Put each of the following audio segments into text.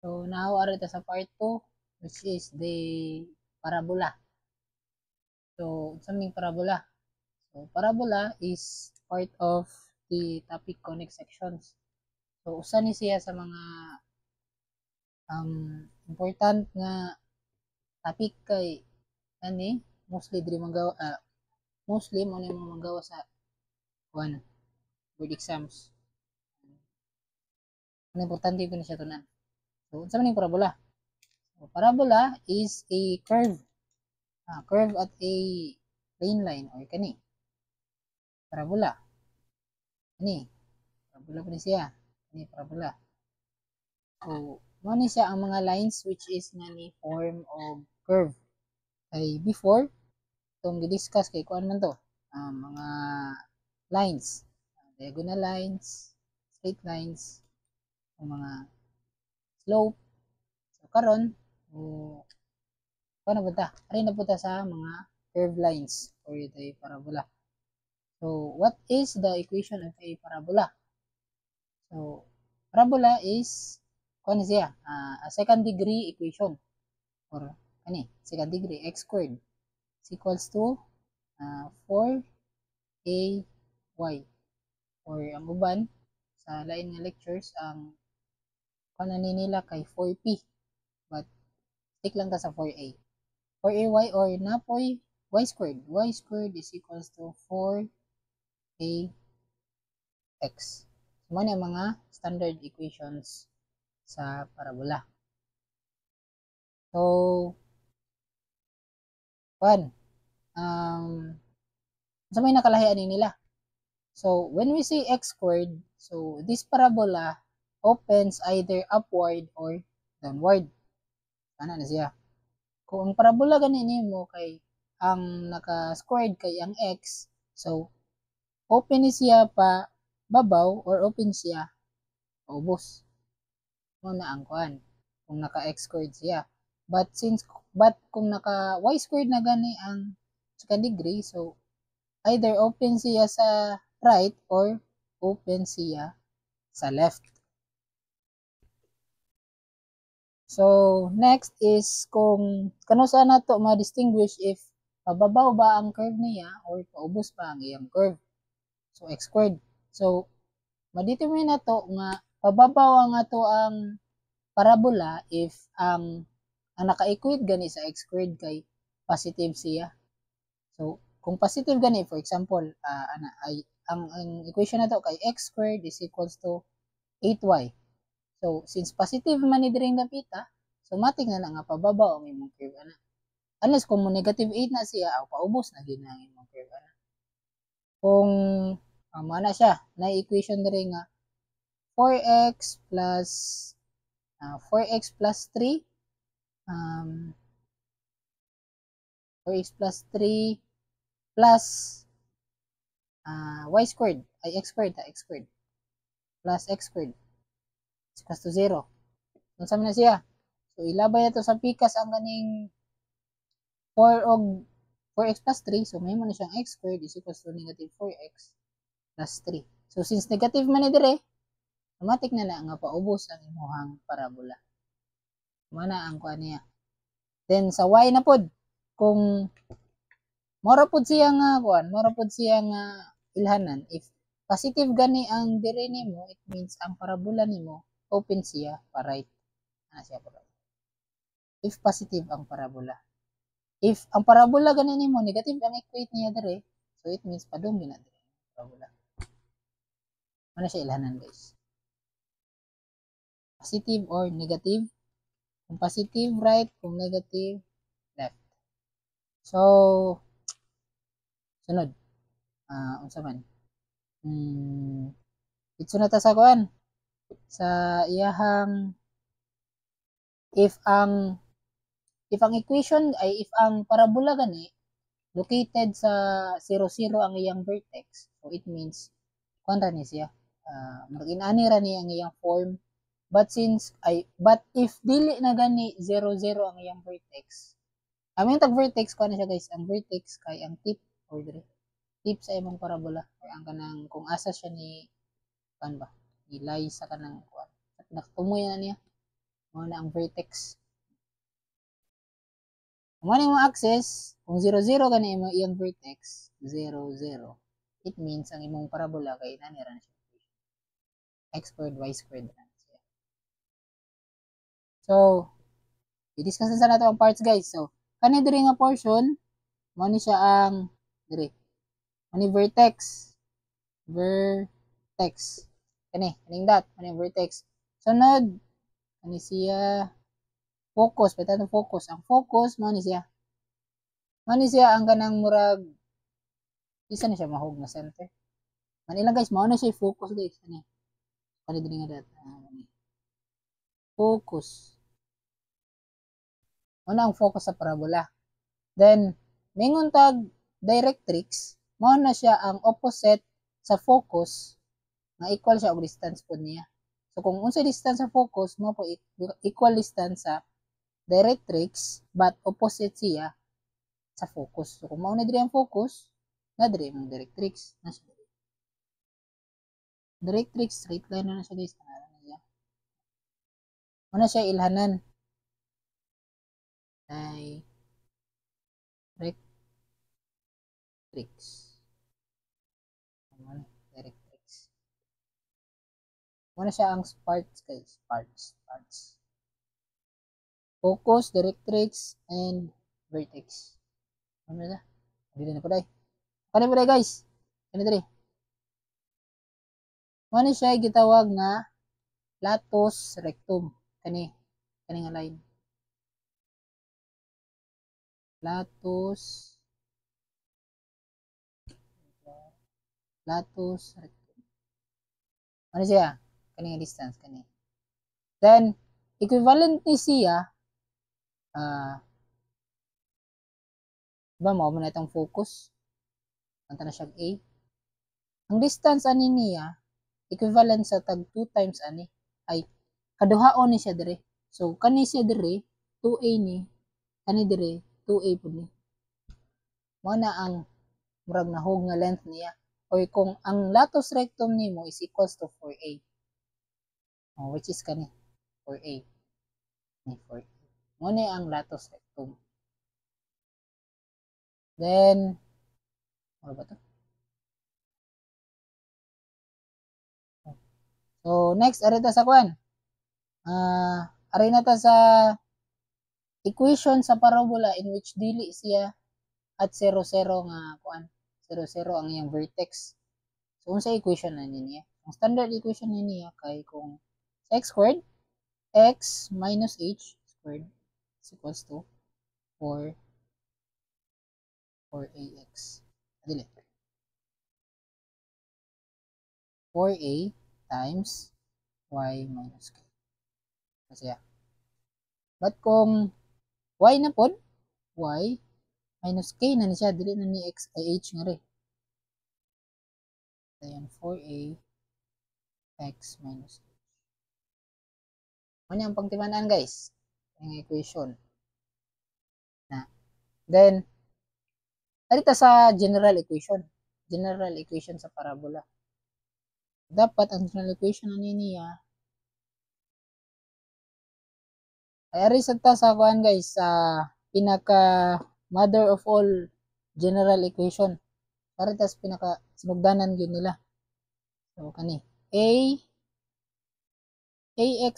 So now are ta sa part 2 which is the parabola. So something parabola. So parabola is part of the topic conic sections. So usa ni siya sa mga important nga topic kay ani mostly diri magawa mostly mo ni mga magawa sa one board exams. Ano importante ko ni siya tunan. So unsa man yung parabola? So, parabola is a curve at a plane line or kani parabola. Ini, parabola pa ni siya. Ini, parabola. So, mo ni siya ang mga lines which is nga ni form of curve. Kay before, itong discuss kay kuan man to, mga lines, diagonal lines, straight lines, ang mga slope. So, karon, kuan na punta? Ari na punta sa mga curve lines or ito parabola. So, what is the equation of a parabola? So, parabola is kuan siya, a second degree equation or ani, second degree x squared is equals to 4ay or ang uban sa lain nga lectures ang kuan nila kay 4p but stick lang ta sa 4a. 4ay or napoy y squared. Y squared is equals to 4ax. So, man ang mga standard equations sa parabola. So, kuan, sa may nakalahian nila. So, when we say x squared, so this parabola opens either upward or downward. Ano na siya? Kung ang parabola ganin mo kay ang naka-squared kay ang x, so open ni siya pa babaw or open siya paubos. Muna ang kuan kung naka-x squared siya. But kung naka-y squared na gani ang second degree, so either open siya sa right or open siya sa left. So, next is kung kano sa nato ma-distinguish if pababaw ba ang curve niya or paubos pa ang iyang curve. So, x squared. So, ma-determine nato nga pababaw ang ato ang parabola if ang naka-equate gani sa x squared kay positive siya. So, kung positive gani, for example, ang equation na to kay x squared is equals to 8y. So, since positive man ni diring dapita, so matik na nga pababaw ang imong curve ana. Unless kung mo negative 8 na siya, o paubos na gid ang imong curve ana. Kung mana siya, na equation diri nga 4x plus 4x plus 3 4x plus 3 plus y squared ay x squared plus x squared is equals to 0. Unsa man na siya? So ilabay nato sa pikas ang ganing 4 og 4x plus 3, so may mo na siyang x squared is equals to negative 4x plus 3. So since negative man ni dire, automatic na lang nga paubos ang imuhang parabola. Mana ang kuan niya. Then sa y na pod, kung mora pod siya nga kuan, mora pod siya nga ilhanan if positive gani ang dire nimo, it means ang parabola nimo open siya pa right. Ana siya pa right. If positive ang parabola. If ang parabola gani nimo negative ang equate niya dire, so it means padung gina dire parabola. Ano siya ilhanan guys? Positive or negative? Kung positive right, kung negative left. So sunod. Unsa man? Itso na ta sa kuan sa iyahang if ang equation ay if ang parabola gani located sa 0 ang iyang vertex, so it means kuan ra ni siya, mag-inani ra ni ang iyang form. But if dili na gani 0 ang iyang vertex, aming tag vertex kuan na siya guys, ang vertex kay ang tip or dire tip sa imong parabola or ang kanang kung asa siya ni kuan ba ilay sa kanang kuan nakatumoy na niya. Mao na ang vertex. Kung ano yung access, kung 0, 0 gani mo iyang vertex, 0, 0. It means ang imong parabola kay nanira na siya. X squared, y squared na siya. So, i-discuss na nato ang parts guys. So, kani diri nga portion, mo ni siya ang diri. Ani vertex. Vertex. Kaning dot, ani vertex. Sunod, ani siya focus, pwede focus. Ang focus mo ni siya. Mo ni siya ang kanang murag isa na siya mahog na center. Manila guys, mao na siya focus guys. Kani diri nga dot. Focus. Mao ang focus sa parabola. Then, mingon tag directrix, mao na siya ang opposite sa focus nga equal siya og distance pod niya. So kung unsa distance sa focus, mo po equal distance sa directrix but opposite siya sa focus. So kung mao na diri ang focus, na diri ang directrix na siya. Directrix straight line na siya guys. Muna siya ilhanan. Ay directrix. Directrix. Muna siya ang parts guys. Parts. Focus, directrix, and vertex. Ano na? Dili na po day. Kani po day guys. Kani diri. Muna siya gitawag nga latus rectum. Kani nga line. Latus rectum. Ano siya? Kani nga distance kani. Then equivalent ni siya diba mo na itong focus. Anta na siya A. Ang distance ani niya equivalent sa tag 2 times ani ay kaduhaon ni siya dire. So kani siya dire 2A ni kani dire 2A pud ni. Mao na ang murag nahog nga length niya. O kung ang latus rectum nimo is equals to 4A. Which is kani 4A. Ni 4A. Mao ni ang latus rectum. Then ano ba to? So next ari ta sa kuan. Ari na ta sa equation sa parabola in which dili siya at 0, 0 nga kuan. 0, 0 ang iyang vertex. So unsa equation na niya? Ang standard equation niya kay kung sa x squared, x minus h squared is equals to 4ax. Dili. 4a times y minus k. Kasi but kung y na pod, y minus k na ni siya, dili na ni x ay h nga rin. Ayan, 4a x minus h. Ano yung pangtimanaan guys? Yung equation. Then, narita sa general equation. General equation sa parabola. Dapat ang general equation na niya ay ari sa kuan guys sa pinaka mother of all general equation. Ari tas pinaka sinugdanan gyud nila. So kani ax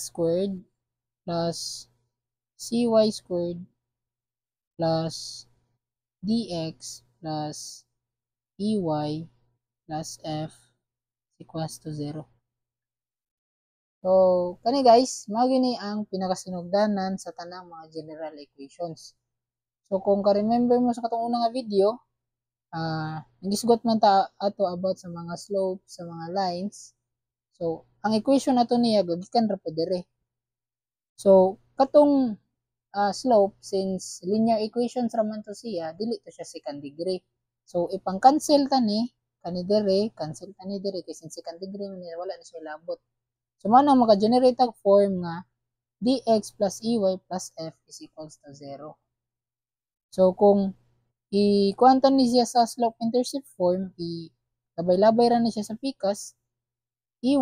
squared plus cy squared plus dx plus ey plus f equals to 0. So, kani guys, mao gini ang pinakasinugdanan sa tanang mga general equations. So, kung ka-remember mo sa katong unang video, nagisgot man ta ato about sa mga slopes, sa mga lines. So, ang equation nato niya gikan ra po dire. So, katong slope, since linear equations raman to siya, dili to siya second degree. So, ipang-cancel ta ni, kani dire, cancel ta ni dire, kasi second degree man wala na siya labot. So, mana maka-generate ang form nga dx plus ey plus f is equals to 0. So, kung i-kuantan ni siya sa slope-intercept form, labay-labay ra na siya sa pikas, ey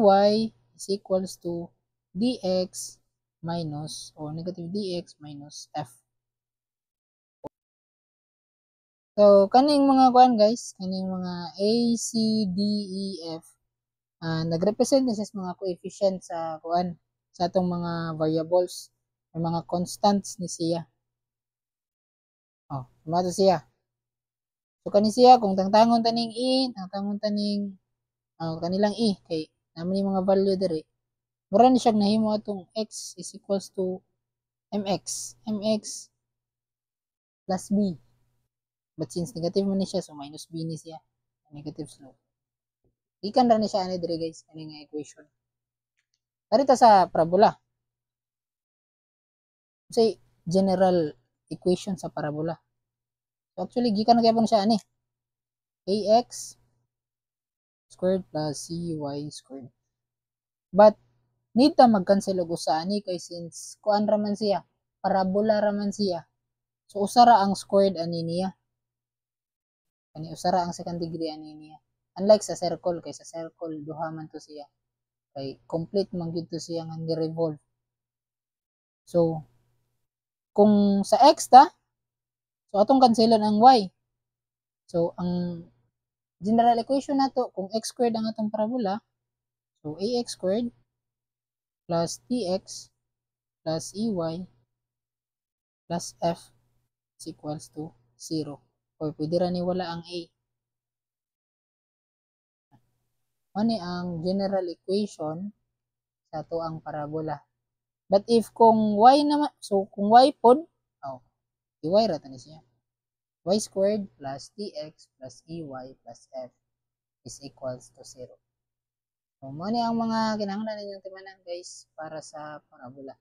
is equals to dx minus or negative dx minus f. So kaning mga kuan guys, kaning mga a, c, d, e, f nagrepresent na siya mga coefficient sa kuan sa atong mga variables may mga constants ni siya. Mato siya. So kani siya kung tangtangon taning e, tangtangon taning kanilang e kay naman yung mga value diri. Mura ni siya nahimo atong x is equals to mx plus b. But since negative man ni siya, so minus b ni siya. Negative slope. Ikan ra ni siya ani diri guys, ani nga equation. Karita sa parabola. Say general equation sa parabola. So actually gikan na gyapon siya ani. Ax squared plus cy squared. But need ta mag-cancel og usa ani kay since kuan ra man siya, parabola ra man siya. So usa ra ang squared ani niya. Kani usa ra ang second degree ani niya. Unlike sa circle kay sa circle duha man to siya. Kay complete man gyud to siya nga gi-revolve. So kung sa x ta, so atong cancelan ang y. So ang general equation nato kung x squared ang atong parabola, so ax squared plus tx plus ey plus f is equals to 0. Or pwede ra ni wala ang a. Ano ang general equation sa ato ang parabola. But if kung y naman, so kung y pod, y ra tani siya. Y squared plus tx plus ey plus f is equals to 0. So, mo ni ang mga kinahanglan ninyong timanan guys para sa parabola.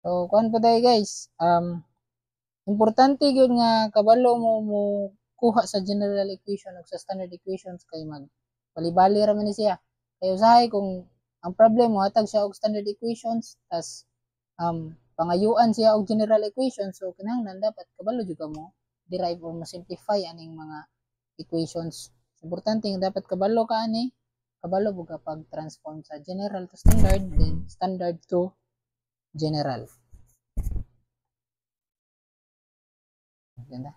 So, kuan po tayo guys. Importante gyud nga kabalo mo kuha sa general equation ug sa standard equations kay mag bali-bali ra man ni siya. Kay usahay kung ang problem mo hatag siya og standard equations tas pangayuan siya og general equations, so kinahanglan dapat kabalo jud mo derive or ma-simplify aning mga equations. Importante nga dapat kabalo ka ani, kabalo mo kapag transform sa general to standard, then standard to general. Ganda.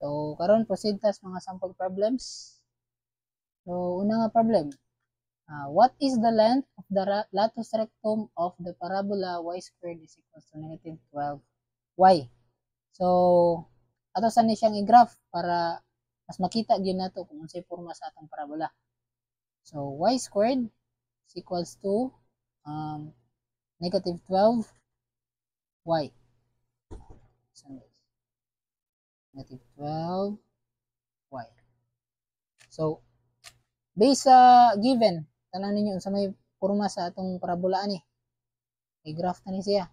So karon proceed tas mga sample problems. So una nga problem. What is the length of the latus rectum of the parabola y squared is equals to negative 12y? So, ato sa ni siyang i-graph para mas makita gyud nato kung unsay porma sa atong parabola. So, y squared is equals to negative 12y. So, negative 12y. So, based sa given, tanan ninyo unsa may porma sa atong parabola ani. I-graph na ni siya.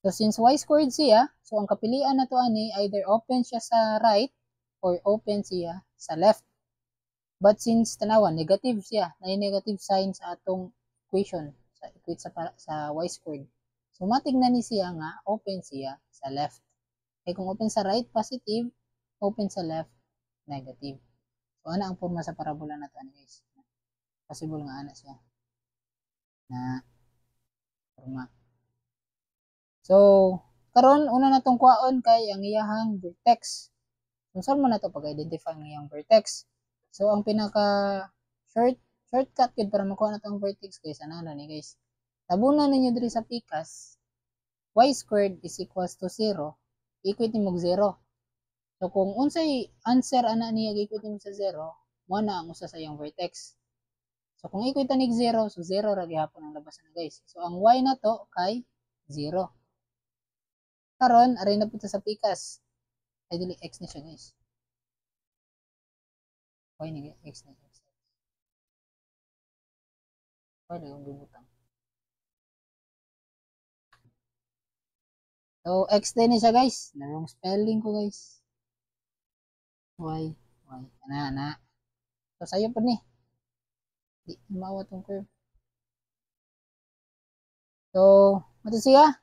So, since y squared siya, so ang kapilian na to ani, either open siya sa right or open siya sa left. But since tanawan, negative siya, may negative sign sa atong equation, sa equate sa y squared. So, matignan ni siya nga, open siya sa left. Kaya kung open sa right, positive, open sa left, negative. So, ana ang forma sa parabola na to ani guys. Possible nga ana siya. Na forma. So, karon una natong kuhaon kay ang iyahang vertex. Unsa man nato pag-identify ng iyang vertex? So, ang pinaka shortcut gid para makuha nato ang vertex guys, ana na ni guys. Tabunan ninyo diri sa pikas, y squared is equals to 0, equate nimo 0. So, kung unsay answer ana niya equate nimo sa 0, mo na ang usa sa iyang vertex. So, kung equate ni 0, so 0 ra gihapon ang labasan na guys. So, ang y na to kay 0. Karon aray na punta sa pikas. Ay dili x na siya guys. Y ni x na x. Y na yung bubutang. So x din ni siya guys. Narong spelling ko guys. Y. Ana. So sayo po ni. Di mawa tong curve. So mato siya.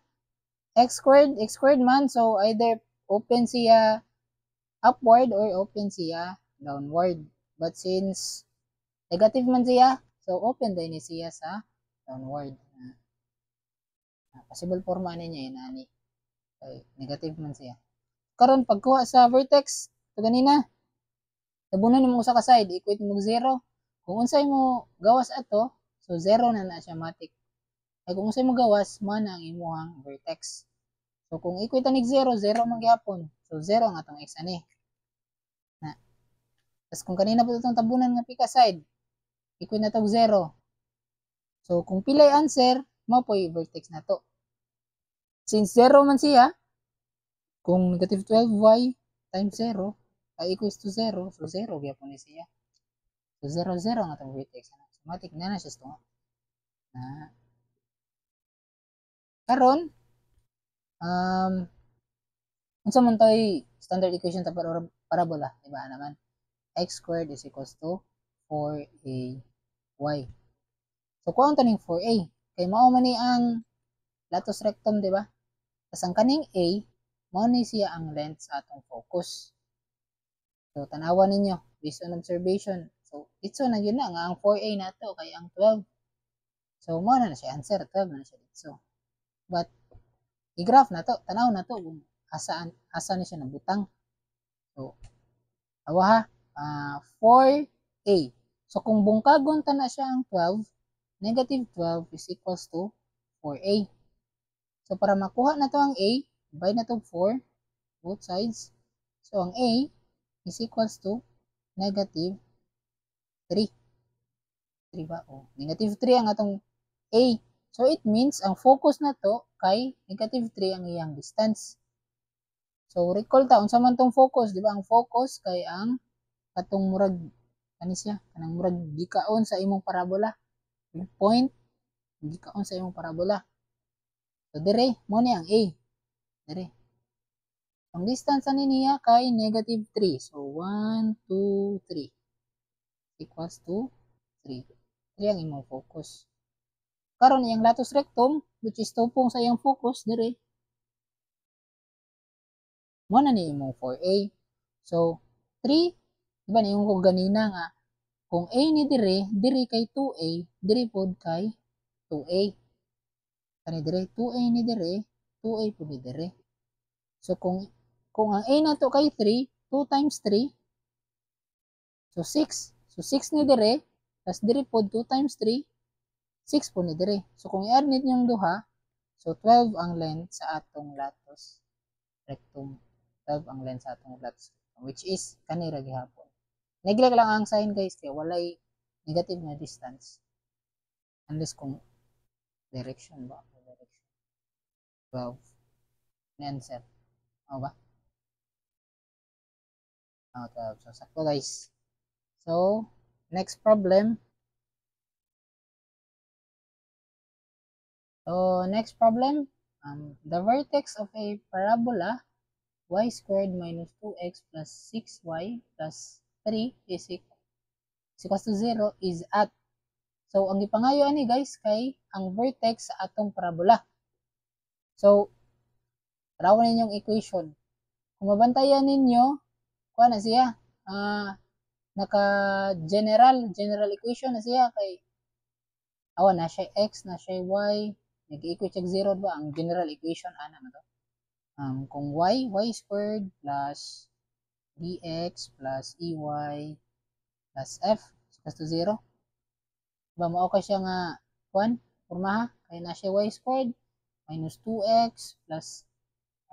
X squared man. So either open siya upward or open siya downward. But since negative man siya, so open din ni siya sa downward. Possible forma niya inani. Okay, negative man siya. Karon pagkuha sa vertex, ito ganina, tabunan mo sa ka side, equate mo 0. Kung unsay mo gawas ato, so 0 na siya matik. Ay kung unsay mo gawas, man ang imuhang vertex. So kung equate ni 0, 0 man gyapon. So 0 ang atong x ani. Na. Tapos kung kanina po itong tabunan nga pika side, equate na to 0. So kung pilay answer, mo po yung vertex na to. Since 0 man siya, kung negative 12y times 0 ay equals to 0, so 0 gyapon ni siya. So 0, 0 ang atong vertex. So matik na siya ito. Karon, unsa man toy standard equation ta parabola, di ba naman? X squared is equals to 4ay. So kuha ta ning 4a kay mao man ni ang latus rectum, di ba? Tas ang kaning a mao ni siya ang length sa atong focus. So tanawan ninyo based on observation. So itso na yun na nga ang 4a nato kay ang 12. So mao na siya answer, 12 na siya dito. But i-graph na to, tanaw na to kung asa ni siya nabutang. So awa ha, 4a. So kung bungkagon ta na siya ang 12, negative 12 is equals to 4a. So para makuha na to ang a, divide na to 4, both sides. So ang a is equals to negative 3. 3 ba? Oh, negative 3 ang atong a. So it means ang focus na to kay negative 3 ang iyang distance. So recall ta unsa man tong focus, di ba? Ang focus kay ang katong murag kani siya, kanang murag gikaon sa imong parabola. Yung point gikaon sa imong parabola. So dire mo ni ang a. Dire. Ang distance ani niya kay negative 3. So 1 2 3 equals to 3. 3 ang imong focus. Karon iyang latus rectum which is tupong sa iyang focus dire. Mo na ni imong 4a. So 3 diba na yung ko ganina nga kung a ni dire kay 2a, dire pod kay 2a. Kani dire 2a ni dire, 2a pod ni dire. So kung ang a nato kay 3, 2 times 3 so 6. So 6 ni dire plus dire pod 2 times 3 6 po ni dire. So kung i-add ninyong duha, so 12 ang length sa atong latus rectum. 12 ang length sa atong latus rectum, which is kanira gihapon. Neglect lang ang sign guys kaya walay negative na distance. Unless kung direction ba? Direction. 12. Ni answer. O ba? 12. So sakto guys. So next problem. So, next problem, the vertex of a parabola y squared minus 2x plus 6y plus 3 is equals to 0 is at. So, ang ipangayo ani guys kay ang vertex sa atong parabola. So, tarawan ninyong equation. Kung mabantayan ninyo, kuha na siya, general equation na siya kay awan na siya x, na siya y, nag-equate siya 0 ba? Ang general equation, ana na to. Kung y squared plus dx plus ey plus f is equals to 0. Diba, mao ka siya nga, formaha, kaya na siya y squared minus 2x plus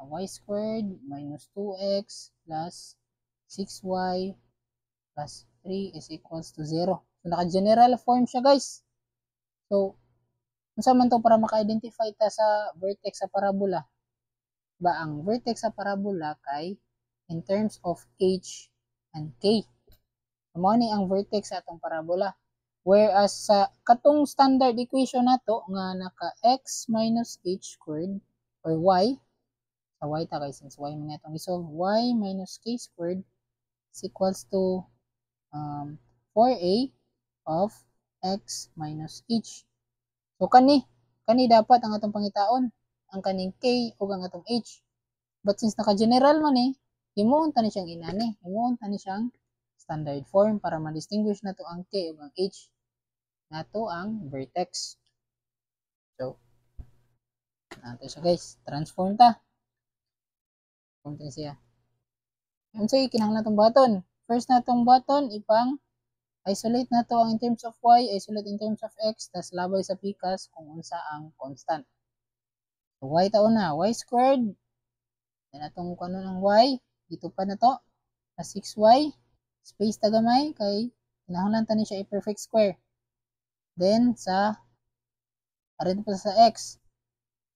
y squared minus 2x plus 6y plus 3 is equals to 0. So, naka-general form siya guys. So, unsa man to para maka-identify ta sa vertex sa parabola? Ba ang vertex sa parabola kay in terms of h and k. Mao ni ang vertex sa atong parabola. Whereas sa katong standard equation nato nga naka x minus h squared or y, sa y ta kay since y man natong isolve, y minus k squared is equals to 4a of x minus h. So kani dapat ang atong pangitaon, ang kaning k ug ang atong h. But since naka-general man himuon ta ni siyang inani, himuon ta ni siyang standard form para ma-distinguish na to ang K ug ang H na to ang vertex. So, nato siya guys. Transform ta. Transform ta siya. Unsay kinahanglan natong button? First natong button ipang isolate na to ang in terms of y, isolate in terms of x, tas labay sa pikas kung unsa ang constant. So, y ta una, y squared. Then atong kuno ng y, dito pa na to, na 6y, space ta gamay kay kinahanglan ta ni siya i-perfect square. Then sa arin pa sa x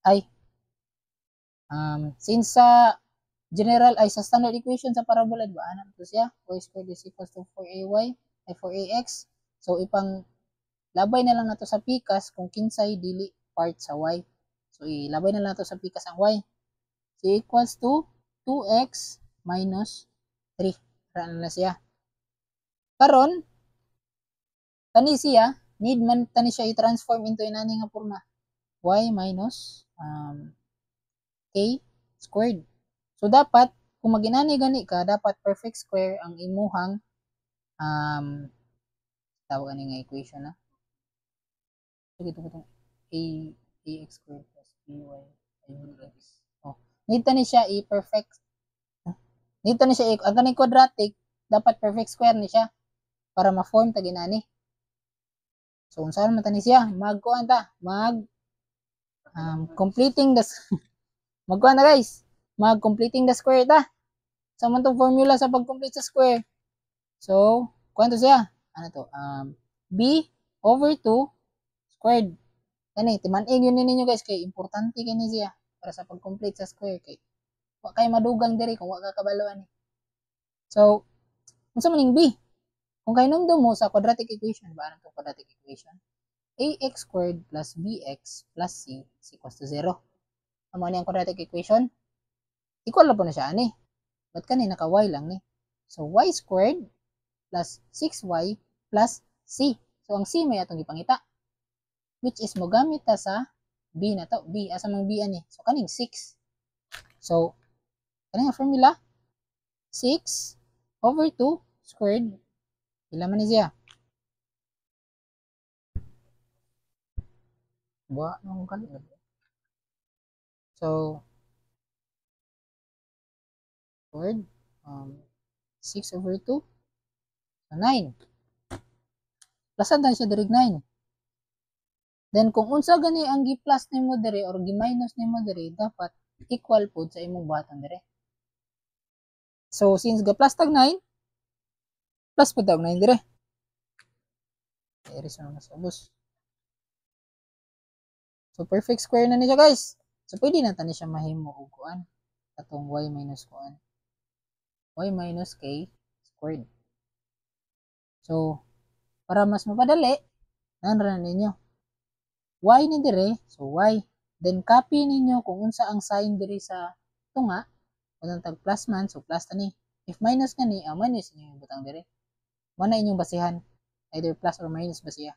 ay since sa general ay sa standard equation sa parabola ba ana to siya y squared is equals to 4ay ay 4ax. So ipang labay na lang nato sa pikas kung kinsay dili part sa y. So ilabay na lang nato sa pikas ang y. So equals to 2x minus 3. Ra na siya. Karon tani siya need man tani siya i-transform into inani nga porma. Y minus k squared. So dapat kung maginani gani ka dapat perfect square ang imuhang tawag ani nga equation na. So gito ax squared plus by x. Oh, need tani siya i-perfect. Need tani siya ang kaning quadratic dapat perfect square ni siya para ma-form ta ginani. So unsa man tani siya? Magkuan ta, completing the magkuan na guys. Mag-completing the square ta. Sa man tong formula sa pag-complete sa square. So, kuan to siya? Ano to? B over 2 squared. Kani timan-ig yun ninyo guys kay importante kini siya para sa pag-complete sa square kay wa kay madugang diri kung wa ka kabaloan ni. So, unsa man B? Kung kay numdo mo sa quadratic equation, ba ano to quadratic equation? Ax squared plus bx plus c is equals to 0. Amo ni ang quadratic equation? Equal na po na siya ani. Ba't kanina naka y lang ni? So, y squared plus 6y plus c. So, ang c may atong ipangita. Which is mogamit ta sa b na to. B, asa mang b ani. So, kaning 6. So, kaning formula, 6 over 2 squared. Ila man ni siya? Buwa nung kalit. So, squared 6 over 2 so 9. Plusan tayo siya dirig 9. Then kung unsa gani ang gi-plus nimo dire or gi-minus nimo dire dapat equal pod sa imong button dire. So since ga-plus tag 9 plus pod tag 9 dire. Erase na mas ubos. So perfect square na ni siya guys. So pwede na tani siya mahimo og kuan atong y minus kuan. Y minus k squared. So para mas mapadali, nanra ninyo. Y ni dire, so y. Then copy ninyo kung unsa ang sign dire sa tunga. Kung tag plus man, so plus tani. If minus gani, minus ninyo yung butang dire. Mana inyong basihan. Either plus or minus ba siya.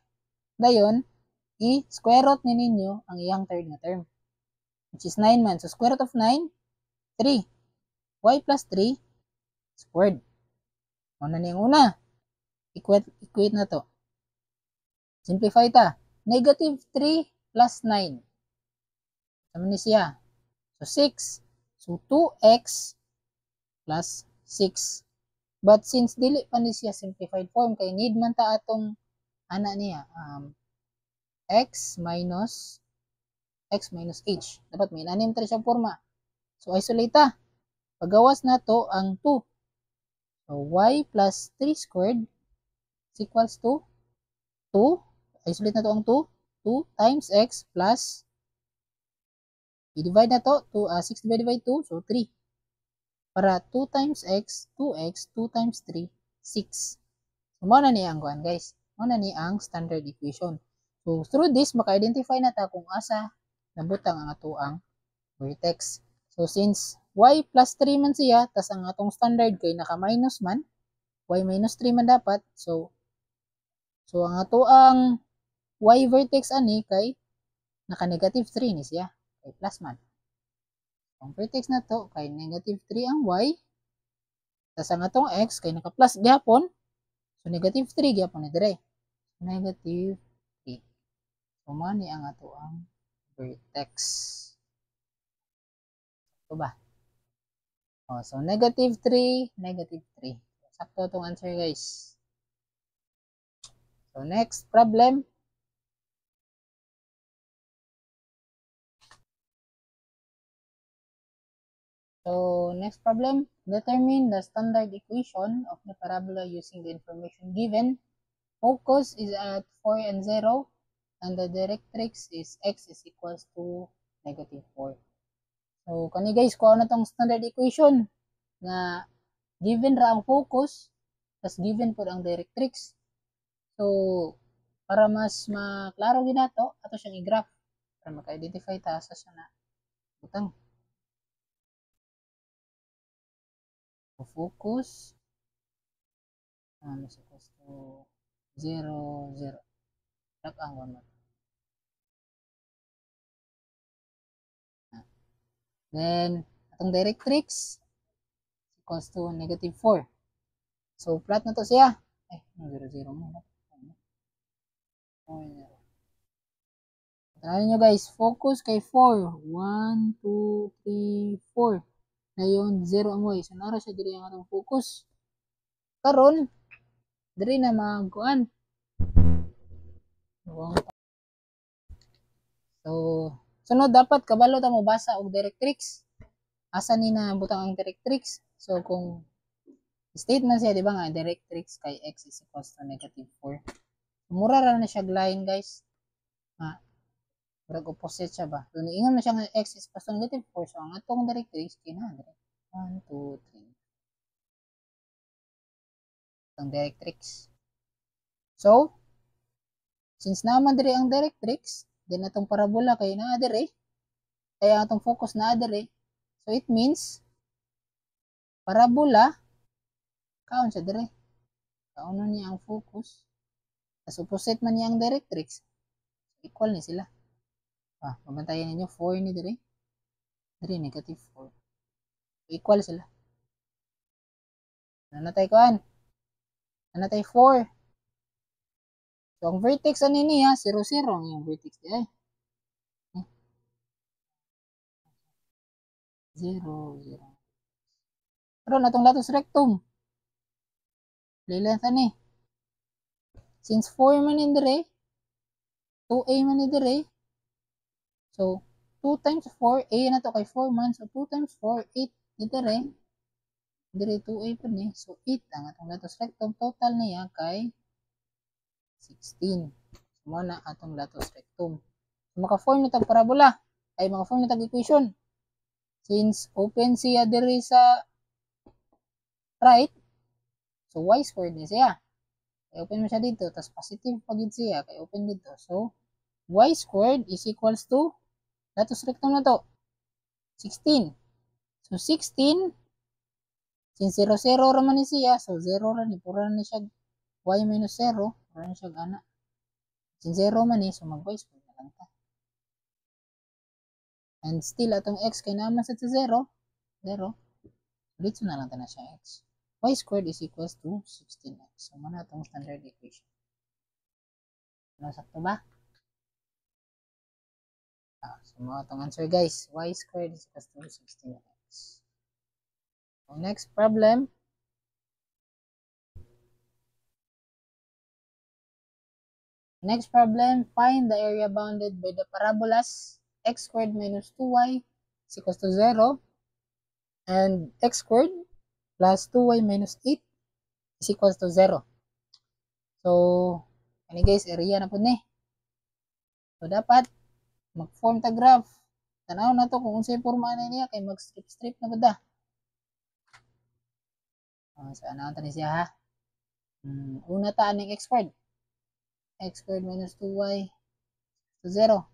Dayon, i-square root ni ninyo ang iyang third na term. Which is 9 man. So square root of 9, 3. Y plus 3 squared. Mana ni yung una. Equate na to. Simplify ta. Negative 3 plus 9. Sama ni siya. So 6. So 2x plus 6. But since dili pa ni siya simplified form, kay need man ta atong ana niya, x minus h. Dapat may inanim ta siya forma. So isolate ta. Pagawas na to ang 2. So y plus 3 squared is equals to 2. Isolate na to ang 2. 2 times x plus i-divide na to. 6 divided by 2. So 3. Para 2 times x, 2x, 2 times 3, 6. So muna ni ang kuan guys. Muna ni ang standard equation. So through this, maka-identify na ta kung asa nabutang ang ato ang vertex. So since y plus 3 man siya, tas ang atong standard kay naka-minus man, y minus 3 man dapat. So ang ato ang y vertex ani kay naka-negative 3 ni siya. Kay plus man. Ang vertex na to kay negative 3 ang y. Tas ang atong x kay naka-plus gihapon. So negative 3 gyapon ni dire. Negative 3. So mani ang ato ang vertex. Ito ba? Oh, so negative 3, negative 3. Sakto itong answer guys. So next problem. So next problem, determine the standard equation of the parabola using the information given. Focus is at 4 and 0 and the directrix is x is equals to negative 4. So kani guys, kung ano tong standard equation na given ra ang focus tas given po ang directrix. So para mas maklaro ginato ato siyang i-graph para maka-identify ta sa siya na butang. So focus is equals to 0, 0. Lock ang 1. Then atong directrix equals to negative 4. So plot na to siya. Ay, 0, 0 mo. 4, 0. Tanahin nyo guys, focus kay 4. 1, 2, 3, 4. Ngayon, 0 ang way. So, nara siya diri ang atong focus. Karon, diri na magkuan. So, sunod dapat kabalo ta mo basa og directrix. Asa ni na butang ang directrix? So, kung statement siya, di ba nga, directrix kay x is equals to negative 4. Mura ra na siya line guys. Murag opposite siya ba? So, niingon na siya nga x is equals to negative 4. So, ang atong directrix, kinahanglan. 1, 2, 3. Ang directrix. So, since naman diri ang directrix, then atong parabola kay naa diri, kaya atong focus naa diri. So, it means, parabola, kaon siya diri. Kaunon niya ang focus. Tapos opposite man niya ang directrix. Equal ni sila. Mabantayan ninyo, 4 ni diri. Diri, negative 4. Equal sila. Nanatay kuan. Nanatay 4. So, ang vertex ani niya, 0, 0 ang yung vertex niya. 0, 0. Pero natong latus rectum. Lilength ani. Since 4 man in dire, 2a man in dire. So, 2 times 4, a na to kay 4 man. So, 2 times 4, 8 ni dire. Dire 2a pa ni. So, 8 ang atong latus rectum. Total niya kay 16. So, na atong latus rectum. So, maka-form na tag parabola. Ay, maka-form na tag equation. Since open siya dire sa right, so y squared ni siya. Kaya open mo siya dito, tapos positive pagid siya, kaya open dito. So, y squared is equals to, latus rectum na to, 16. So, 16, since 0, 0 raman ni siya, so 0 ra ni, pura na siya, y minus 0, pura na siya gana. Since 0 man ni, so mag-y squared na lang ta. And still, atong x kay naman sa 0, 0, dito na lang ta na siya x. Y squared is equals to 16x. So, muna itong standard equation. Ano, sakto ba? So, mga itong answer guys. Y squared is equals to 16x. So, next problem. Next problem, find the area bounded by the parabolas x squared minus 2y is equals to 0 and x squared plus 2y minus 8 is equals to 0. So, ano guys, area na po ni. So, dapat mag-form ta graph. Tanaw na to kung unsay forma na niya kay mag-strip na bada. So, ano ta ni siya ha? Una ta aning x squared. X squared minus 2y to 0.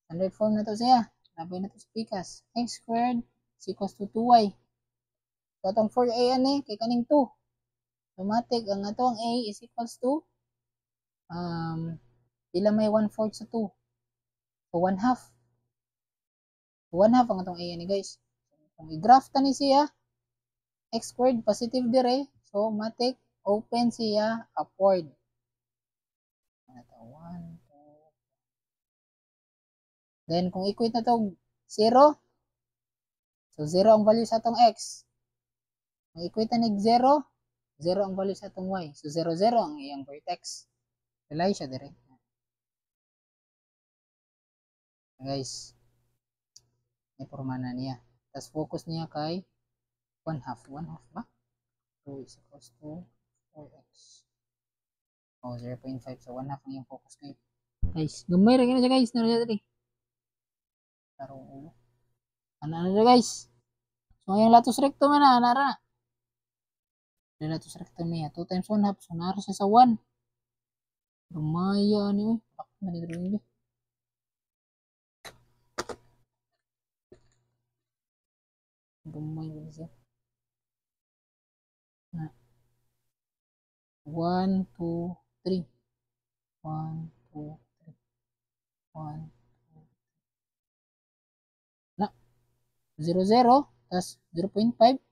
Standard form na to siya. Labay na to sa pikas. X squared is equals to 2y. So, atong 4a ani kay kaning 2. Automatic ang atong a is equals to pila may 1/4 sa 2. So, 1/2. So, 1/2 ang atong a ani guys. Kung i-graph ta ni siya, x squared positive dire. So, automatic open siya upward. 1, 2. Then kung equate na to 0, so 0 ang value sa atong x. Kung equate na nig 0, 0 ang value sa atong y. So 0, 0 ang iyang vertex. Relay siya dire. Guys, may pormana niya. Tapos focus niya kay 1 half. 1 half ba? 2 is equals to 4x. Oh, 0.5. So 1 half ang iyang focus kay. Guys, gamay rin na siya guys. Naroon siya larong ulo. Ano na guys? So yung latus rectum na, nara. Yung latus rectum niya. 2 times 1 half. So nara siya sa 1. Lumaya niyo. Bakit manigro niyo? Lumaya niyo siya. 1, 2, 3. 1, 2, 3. 1, 2, 3. Na. 0, 0. Tapos 0.5.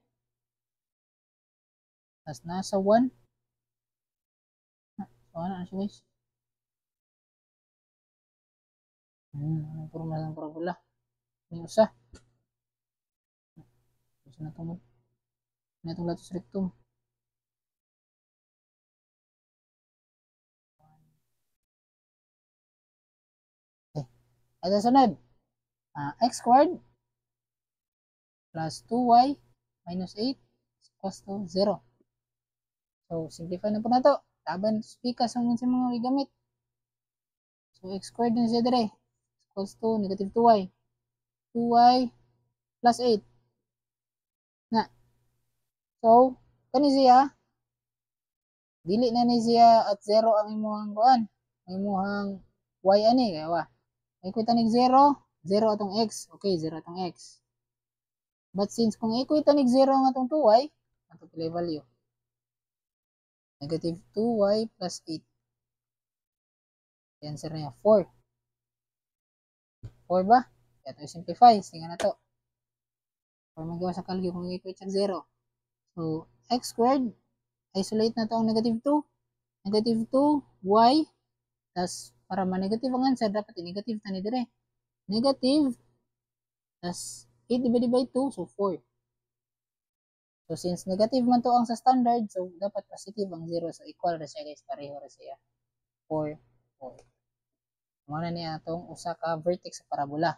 Tapos nasa 1. So ano na siya guys? Anong forma ng parabola? May usa. Gusto na itong latus rectum. Okay. At sunod, x squared plus 2y minus 8 is equals to 0. So, simplify na po na to. Taban sa pikas ang mga gamit. So, x squared na siya dire. Equals to negative 2y. 2y plus 8. Na. So, kani siya, dili na ni siya at 0 ang imuhang kuan. Ang imuhang y ani. Kaya wa. May kuita nig 0, 0 atong x. Okay, 0 atong x. But since kung ikuita nig 0 ang atong 2y, atong pili value. Negative 2y plus 8. The answer niya 4. 4 ba? Kaya ito simplify. Sige na to. 4 magawa sa kalyo kung ikuit siya 0. So, x squared, isolate na to ang negative 2. Negative 2y. Tas para ma-negative ang answer, dapat i-negative tani dire. Negative. Tas 8 divided by 2, so 4. So, since negative man to ang sa standard, so dapat positive ang 0. So, equal na siya guys. Pareho na siya. 4, 4. Muna niya itong usa ka vertex sa parabola.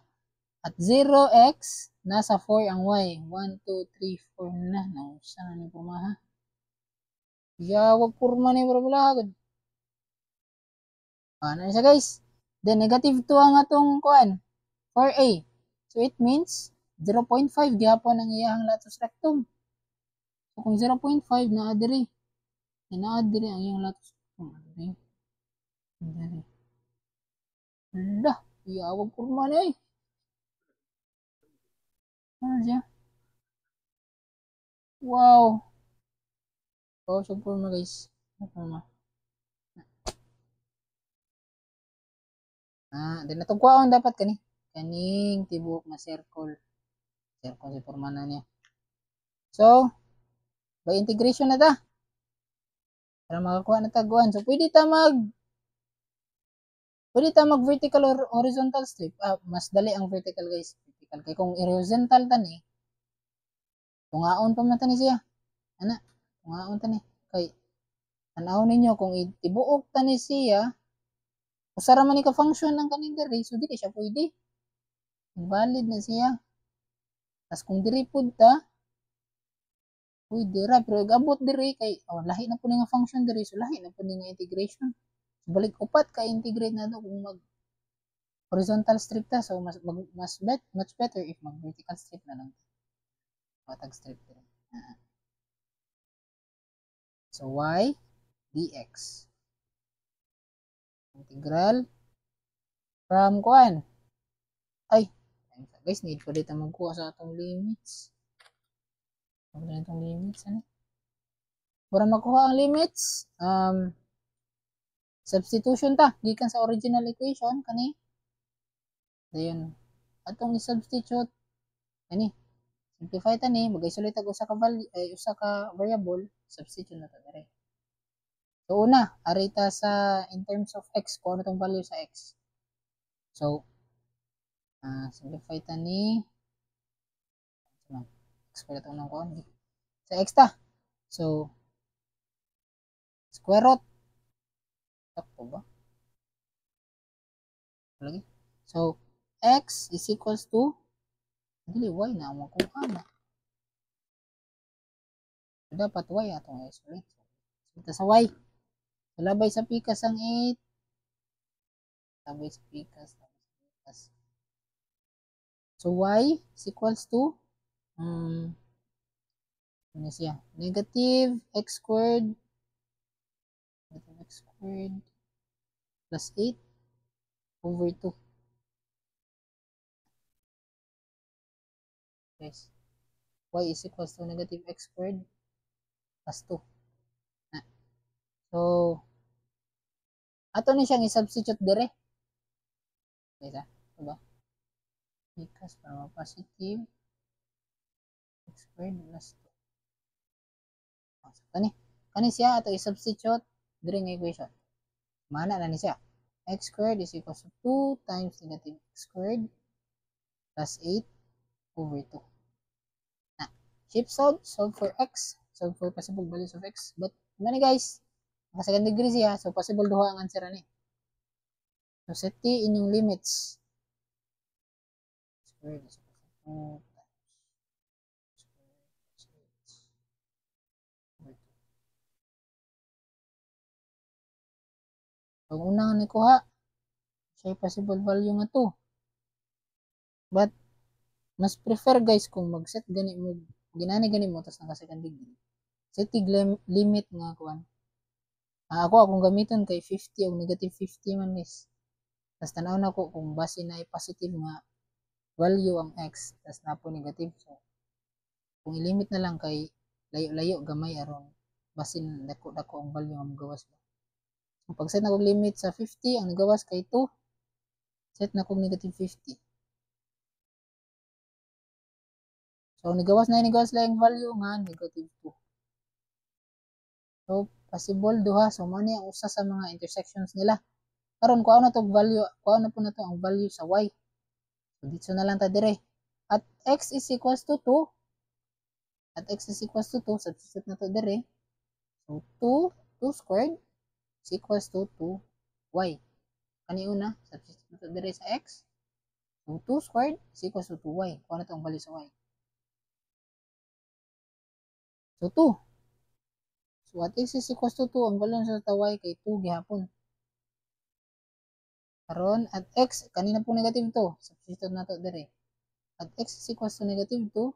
At 0x, nasa 4 ang y. 1, 2, 3, 4 na. Nausa na ni pumaha. Yawag kurma ni parabola. Ano siya guys? Then, negative 2 ang atong kuan. 4a. So, it means 0.5 gihapon ang iyahang latus rectum. So, kung 0.5 na adiri. Na-adiri ang iyang latus rectum. Adiri. Lah, yawag kurma ni ay. Ano siya? Wow. Oh, so kurma guys. Kurma. Then natong kuwaon dapat kaning tibok na circle. Circle si forma na niya. So, by integration na ta. Para makakuha na taguan. So, pwede ta vertical or horizontal strip. Mas dali ang vertical guys. Vertical. Kaya kung horizontal tani, tungaon pa man tani siya. Ana, tungaon tani. Kay, tanawon ninyo kung itibuok tani siya, usara man ka function ng kaning diri, so dili siya pwede. Invalid na siya. Tas kung diri pud ta, pwede ra pero gabot diri kay lahi na pud nga function diri, so lahi na pud nga integration. So, balik upat ka integrate na to kung mag horizontal strip ta, so much better if mag vertical strip na lang. Matag strip diri. So y dx integral from kuan. Ay, guys, need pa dito magkuha sa atong limits. Ano na itong limits? Ano? Para makuha ang limits, substitution ta. Gikan sa original equation, kani. Dayon, atong i-substitute, kani. Simplify ta ni, mag-isolate usa ka variable, substitute na ta dire. So, una, arita sa in terms of x, kung ano itong value sa x. So, simplify ta ni x pala itong nang kuhan. Sa x ta. So, square root. Sakto ba? Lagi. So, x is equals to, dili, y na ang makuha na. So, dapat y atong isolate. So, ito sa y. So, labay sa pikas ang 8. Labay sa pikas. So, y is equals to, ano siya? Negative x squared plus 8 over 2. Guys, y is equals to negative x squared plus 2. So, ato ni siyang i-substitute dire. Guys, diba? Because para positive x squared plus 2. So, kani siya ato i-substitute dire nga equation. Mana na ni siya. X squared is equals to 2 times negative x squared plus 8 over 2. Shape solve for x, solve for possible values of x. But, mani guys, naka second degree siya, so possible duha ang answer ani. So, set t inyong limits. Squared is equals to 2 times squared plus 8 over 2. Pag unang nikuha, siya possible value nga 2. But, mas prefer guys kung mag-set gani mo, ginani mo, tapos naka second degree. Set limit nga kuan. Ako akong gamiton kay 50 o negative 50 man is. Tapos tanaw na ko kung base na positive nga value ang x, tapos na po negative. So, kung ilimit na lang kay layo-layo gamay aron basin dako-dako ang value nga magawas ba. So, pag set na kong limit sa 50, ang nagawas kay 2, set na kong negative 50. So, nagawas lang yung value nga negative 2. So, possible duha. So, mo ang usa sa mga intersections nila. Karon ko ano tong value, ko ano po na to ang value sa y. So, dito na lang ta dire. At x is equals to 2. At x is equals to 2, substitute na to dire. So, 2 squared is equals to 2y. Kani una, substitute na to dire sa x. So, 2 squared is equals to 2y. Kung ano to ang value sa y. So, 2. So, at x is equals to 2, ang value sa y kay 2 gihapon. Karon at x, kanina po negative 2. Substitute na to dire. At x is equals to negative 2.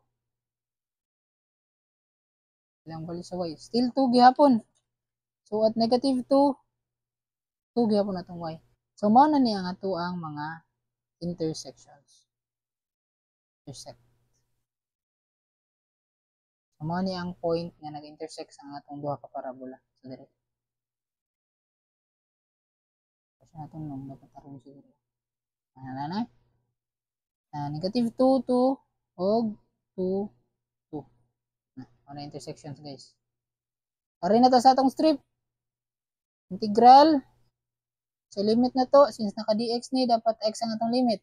Ilang value sa y? Still 2 gihapon. So, at negative 2, 2 gihapon na itong y. So, mao na niya nga to ang mga intersections. Intersect. So, mao ni ang point nga nag-intersect sa atong duha ka parabola. So, dire. Kasi natin nung napataron siguro. Na. Negative 2, 2, og 2, 2. Ano intersections guys. Pari na to sa atong strip. Integral. So, limit na to. Since naka-dx ni, dapat x ang atong limit.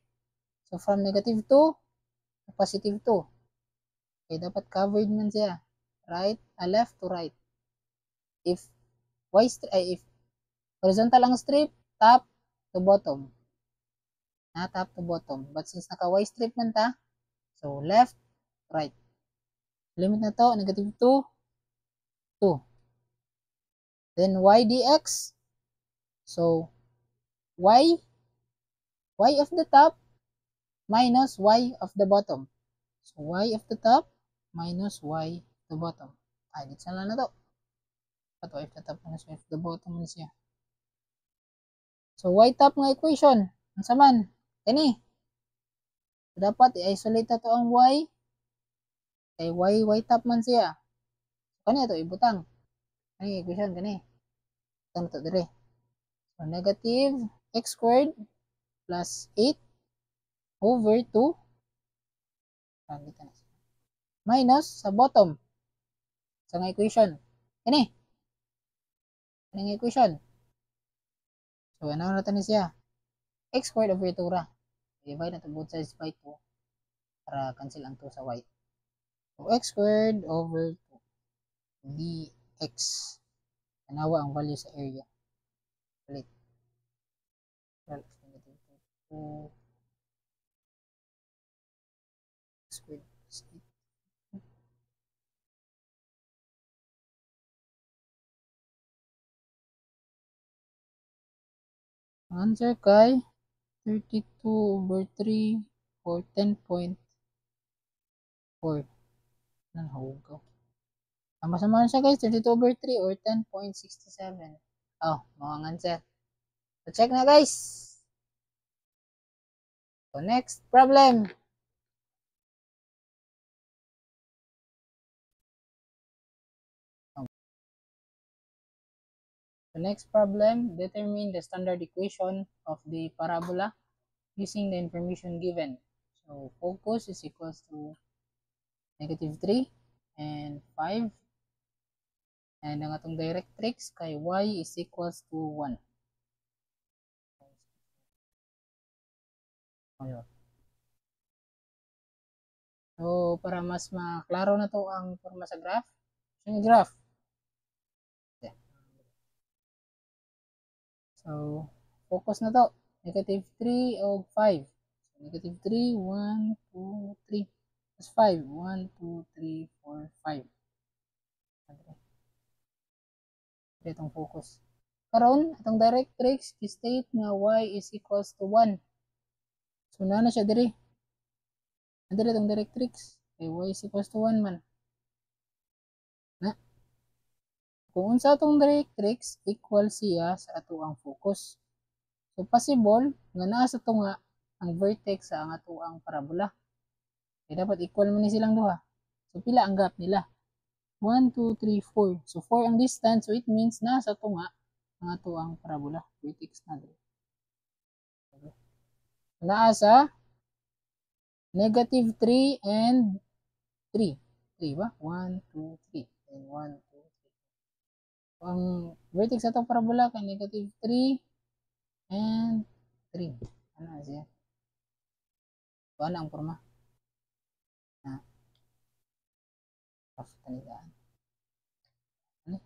So, from negative 2 to positive 2. Okay, dapat covered man siya. Right, left to right. If if horizontal ang strip, top to bottom. Top to bottom. But since naka-y strip man ta, so left, right. Limit na to, negative 2, 2. Then y dx. So, y of the top minus y of the bottom. So, y of the top minus y of the bottom. Dito na lang na to. At y of the top minus y of the bottom na siya. So, y top nga equation. Ang saman, kani. So, dapat i-isolate na to ang y. Kay y top man siya. So, kani ito, ibutang. Kani equation, kani. Ibutang na to dire. So, negative x squared plus 8 over 2 minus sa bottom sa nga equation. Kani. Kaning equation. So, ano natin ni siya? X squared over 2 ra. Divide natin both sides by 2 para cancel ang 2 sa y. So, x squared over 2 dx. Tanawa ang value sa area. Palit. Well, negative 2 x squared is 8. Answer kay 32 over 3 or 10.4. Nang hugaw. Ang masama siya guys, 32 over 3 or 10.67. Oh, mga answer. So, check na guys. So, next problem. The next problem, determine the standard equation of the parabola using the information given. So, focus is equals to negative 3 and 5. And ang atong directrix kay y is equals to 1. So, para mas maklaro na to ang forma sa graph. Yung graph. So, focus na to. Negative 3 o 5. So, negative 3, 1, 2, 3. Plus 5. 1, 2, 3, 4, 5. Itong focus. Karon, itong directrix, state nga y is equals to 1. So, na siya diri. Nadiri itong directrix. Okay, y is equals to 1 man. Na? Kung unsa itong directrix, equal siya sa ato ang focus. So, possible, nga naa sa ito nga ang vertex sa ang ato ang parabola. Kaya dapat equal mo ni silang duha. So, pila ang gap nila? 1, 2, 3, 4. So, 4 ang distance. So, it means nasa ito nga ang ato ang parabola. Vertex na dito. Naa sa negative 3 and 3. 3 ba? 1, 2, 3. And 1, 2, 3. So, ang vertex sa itong parabola kay negative 3 and 3. Ano siya? So, ano ang forma? Na, of tanigaan. Ano?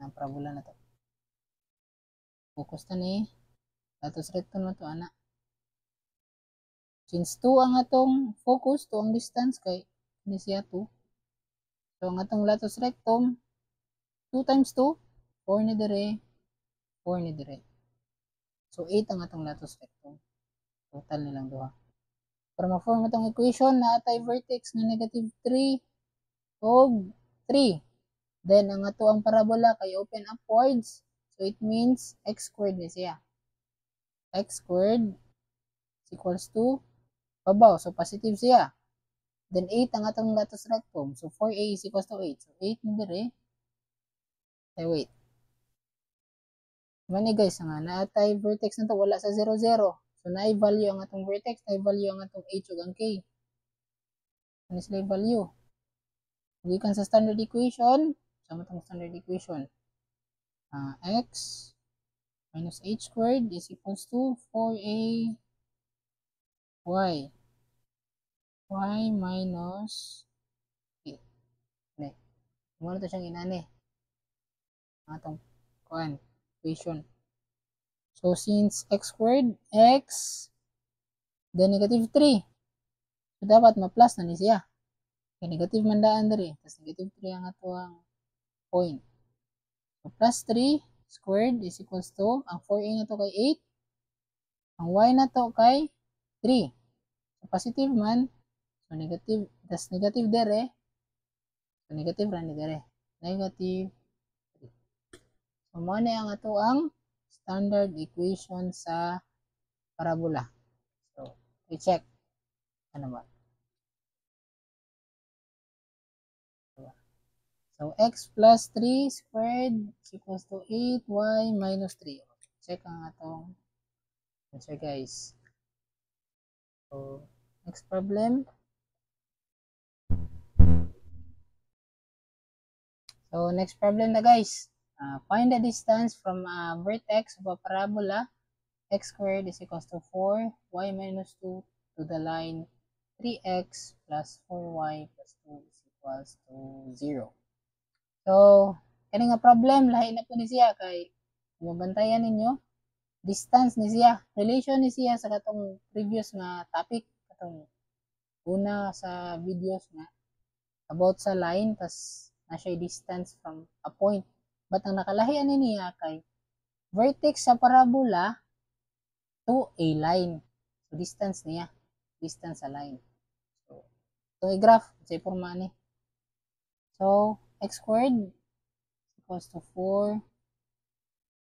Ang parabola na to. Focus ta ni. Datos recto na to, ana. Since 2 ang atong focus, 2 ang distance kay ni siya 2. So, ang atong latus rectum, 2 times 2, 4 ni dire, 4 ni dire. So, 8 ang atong latus rectum. Total nilang duha. Para ma-form itong equation na atay vertex na negative 3 o 3. Then, ang ato ang parabola kay open upwards. So, it means x squared ni siya. X squared is equals to babaw. So, positive siya. Then, 8 ang atong latus rectum. So, 4a is equals to 8. So, 8 ni dire. Ay, wait. Mani guys, nga naatay vertex na to wala sa 0, 0. So, na-value ang atong vertex, na-value ang atong h ug ang k. Ano sila value? Gikan sa standard equation, sama itong standard equation. X minus h squared is equals to 4a y. Y minus k. Ne. Muna ito siyang inani. Ang atong equation. So, since x squared, x, then negative 3. So, dapat ma-plus na ni siya. Kaya negative man daan diri. Tapos negative 3 ang ato ang point. So, plus 3 squared is equals to, ang 4a na to kay 8. Ang y na to kay 3. So, positive man. So, negative. Tapos negative dere. So, negative ran ni dere. Negative 3. So, mo na ang ato ang standard equation sa parabola. So, i-check. Ano ba? So, x plus 3 squared is equals to 8y minus 3. Check ang atong answer, guys. So, next problem. So, next problem na guys. Find the distance from a vertex of a parabola x squared is equals to 4, y minus 2 to the line 3x plus 4y plus 2 is equals to 0. So, kani nga problem, lahi na po ni siya kay mabantayan ninyo, distance ni siya, relation ni siya sa katong previous nga topic, katong una sa videos nga about sa line, tas na siya distance from a point. But ang nakalahian niya kay vertex sa parabola to a line. So, distance niya. Distance sa line. So, ito i-graph. Sa forma ni. So, x squared equals to 4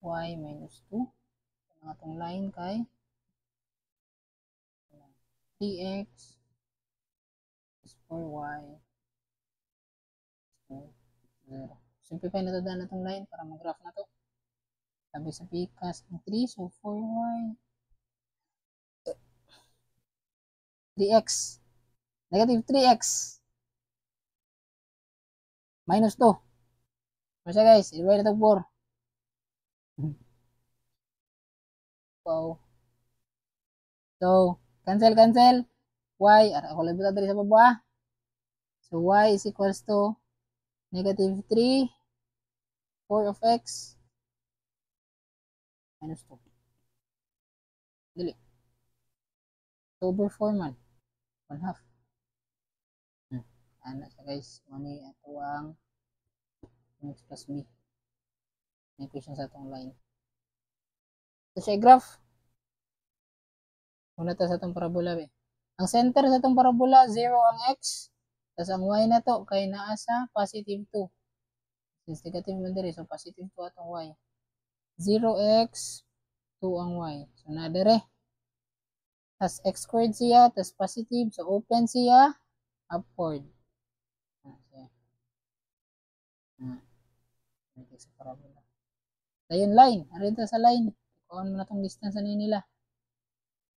y minus 2. Ang atong line kay 3x plus 4y so, 0. Simplify na ito daan itong line para mag-graph na ito. Sabi sa pikas ng 3, so 4y 3x negative 3x minus 2. Masa guys, i-divide na ito 4. Wow. So, cancel. Y, ako lang bita dari sa baba. So, y is equals to negative 3, 4 of x, minus 2. Dili. So, over 4 man. 1 half. Ano siya guys. Mani ito ang x plus b. Equation sa itong line. Ito siya graph. Una ito sa itong parabola. Ang center sa itong parabola, 0 ang x. Tapos ang y na to, kay naa sa positive 2. Since negative man diri, so positive 2 atong y. 0x, 2 ang y. So na dire. Tapos x squared siya, tapos positive. So open siya, upward. Sa parabola. Dayon line. Arito sa line. Kuhaan mo na itong distance na nila.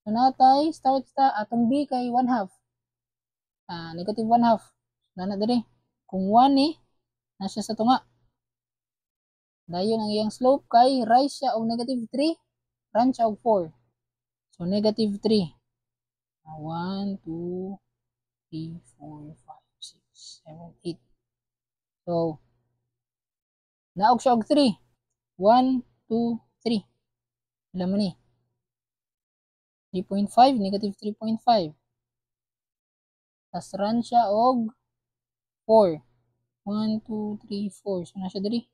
So natay, start sa atong b kay 1 half. Negative 1 half. Na dire. Kung 1 nasa sa tunga. Dayon ang iyang slope kay rise siya og negative 3, run siya og 4. So negative 3. 1, 2, 3, 4, 5, 6, 7, 8. So, naog siya og 3. 1, 2, 3. Ilan man 3.5, negative 3.5. Tapos run siya og 4. 1, 2, 3, 4. So, nasa diri.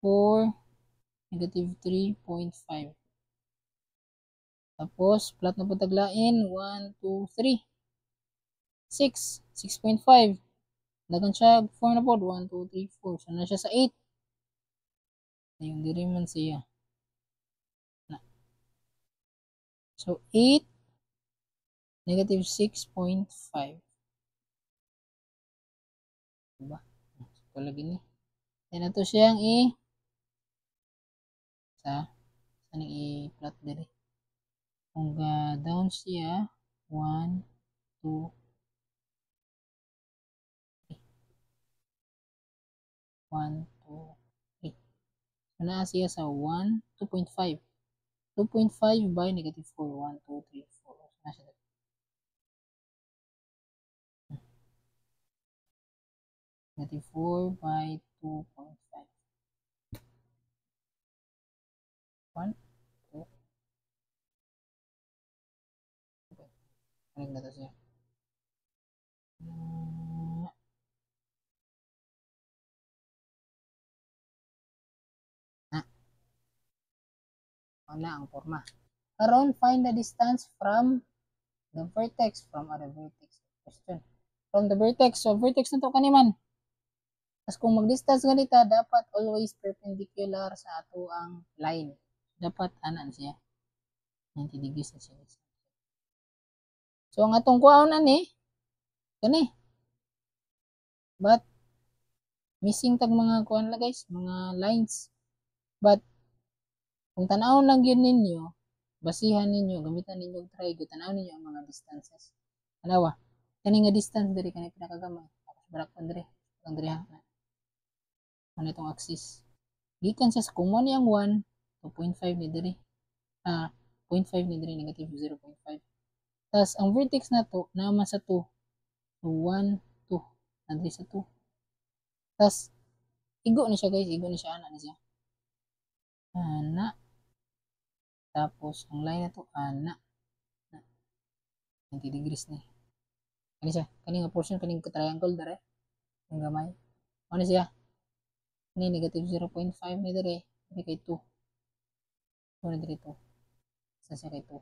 4, negative 3.5. Tapos, plot na po taglain. 1, 2, 3. 6. 6.5. Dagan siya 4 na po. 1, 2, 3, 4. So, na siya sa 8. Ayun, diri man siya. So, 8, negative 6.5. Diba? Ito lagi ni. Then, ito siyang saan i-plot diri. Kung down siya, 1, 2, 3. 1, 2, 3. So, naa siya sa 1, 2.5. 2.5 by negative 4. 1, 2, 3, 4. So, nasa dito. Negative 4 by 2.5. 1, 2. Ano na ito siya? Na ang forma. Karon, find the distance from the vertex from other vertex. Question. From the vertex. So, vertex na to kaniman. Tapos kung mag-distance ganita, dapat always perpendicular sa ato ang line. Dapat anan siya. 90 degrees na siya. So, ang atong kuhaon kani. But, missing tag mga kuhan lang guys, mga lines. But, kung tanaw lang yun ninyo, basihan ninyo, gamitan ninyo try, tanaw ninyo ang mga distances. Alawa, kani nga distance diri kani pinakagamay. Tapos barak pa diri. Ang diri ha. Ano itong axis? Gikan siya sa kung mo niyang 1, 2.5 ni diri. 0.5 ni diri, negative 0.5. Tas ang vertex na to, naman sa 2. So, 1, 2. Nandri sa 2. Tas, igo na siya guys. Igo na siya. Ana na siya. Ana. Tapos, ang line na to, ana. 90 degrees ni. Kani siya. Kani nga portion, kani nga triangle dere. Ang gamay. Ano siya? Ni negative 0.5 ni dere. Ni kay 2. So, ni dere 2. Sa siya kay 2.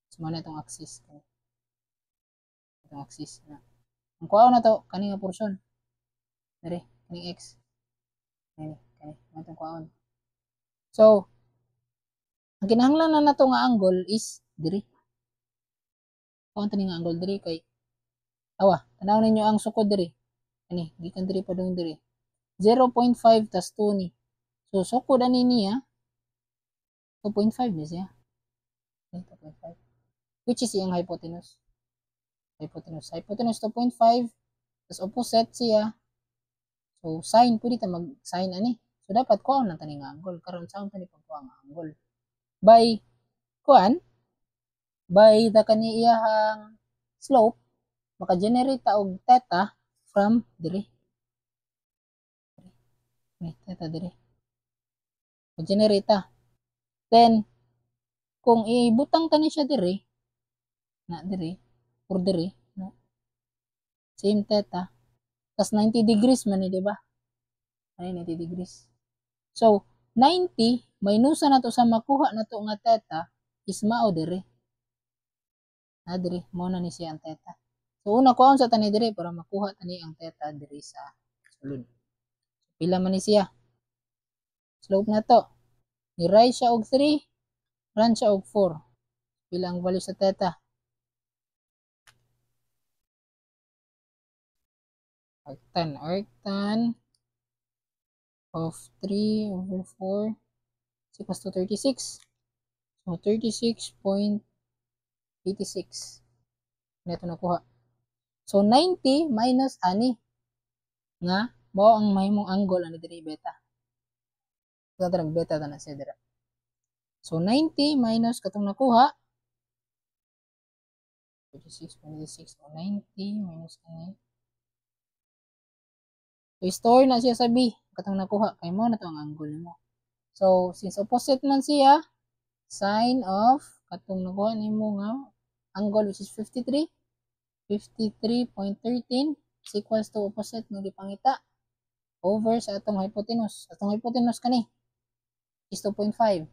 So, mana itong axis. Itong axis na. Ang kuha na to, kani nga portion. Dere. Kani x. Kani. Ano itong kuha. So, ang kinahanglan na nato nga angle is diri. Kuha nga angle diri kay awa, tanaw ninyo ang sukod diri. Ani, gikan diri pa dong diri. 0.5 tas 2 ni. So, sukod ani niya 2.5 ni siya. 2.5. Which is yung hypotenuse. Hypotenuse 2.5 tas opposite siya. So, sine, pwede ta mag-sine ani. So, dapat kuha na tani nga angle. Karon saan tani pagkuha nga angle? By the kani iyahang slope, maka-generate ta og theta from diri. Theta diri. Mag-generate ta. Then, kung ibutang ta ni siya diri, na diri, or diri, no? Same theta. Tas 90 degrees man di ba? Ay, 90 degrees. So, 90, minusa na to sa makuha na to nga theta, is mao diri. Diri, mo na ni siya ang theta. So, una kuhaon sa tani diri para makuha tani ang theta diri sa sulod. So, pila man ni siya? Slope na to. Ni-rise siya og 3, run siya og 4. Pila ang value sa theta? Arctan of 3 over 4 is equals to 36. So, 36.86. Ito nakuha. So, 90 minus ani. Nga, mao ang mahimong angle ani diri beta. Katarang beta na siya dira. So, 90 minus katong nakuha. 36.86. So, 90 minus ani. So, store na siya sa B. Katong nakuha. Kaya mo na to ang angle mo. So, since opposite man siya, sine of katong nakuha ni mo nga angle which is 53. 53.13 is equals to opposite ng gipangita over sa atong hypotenuse. Atong hypotenuse kani is 2.5.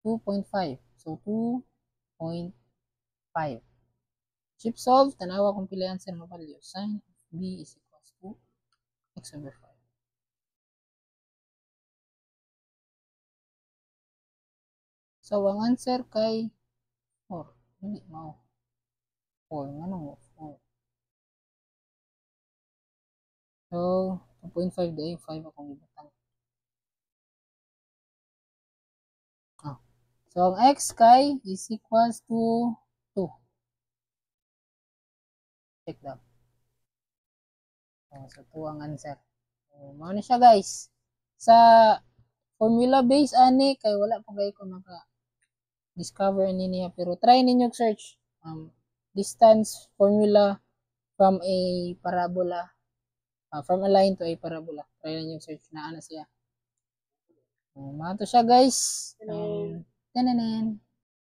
2.5. So, 2.5. Chip solve, tanawa kung pila answer mo value. Sine of B is equals to x over 5. So, ang answer kay 4. Hindi mao. 4. Ano mo? 4. So, 2.5 dahil 5 akong ibutang. So, ang x kay is equals to 2. Check daw. So, 2 ang answer. So, mao na siya guys. Sa formula base ani kay wala pa gay ko maka discover ani niya pero try ninyo search distance formula from a parabola from a line to a parabola. Try ninyo search na ana siya. Mao to siya guys. Tananan.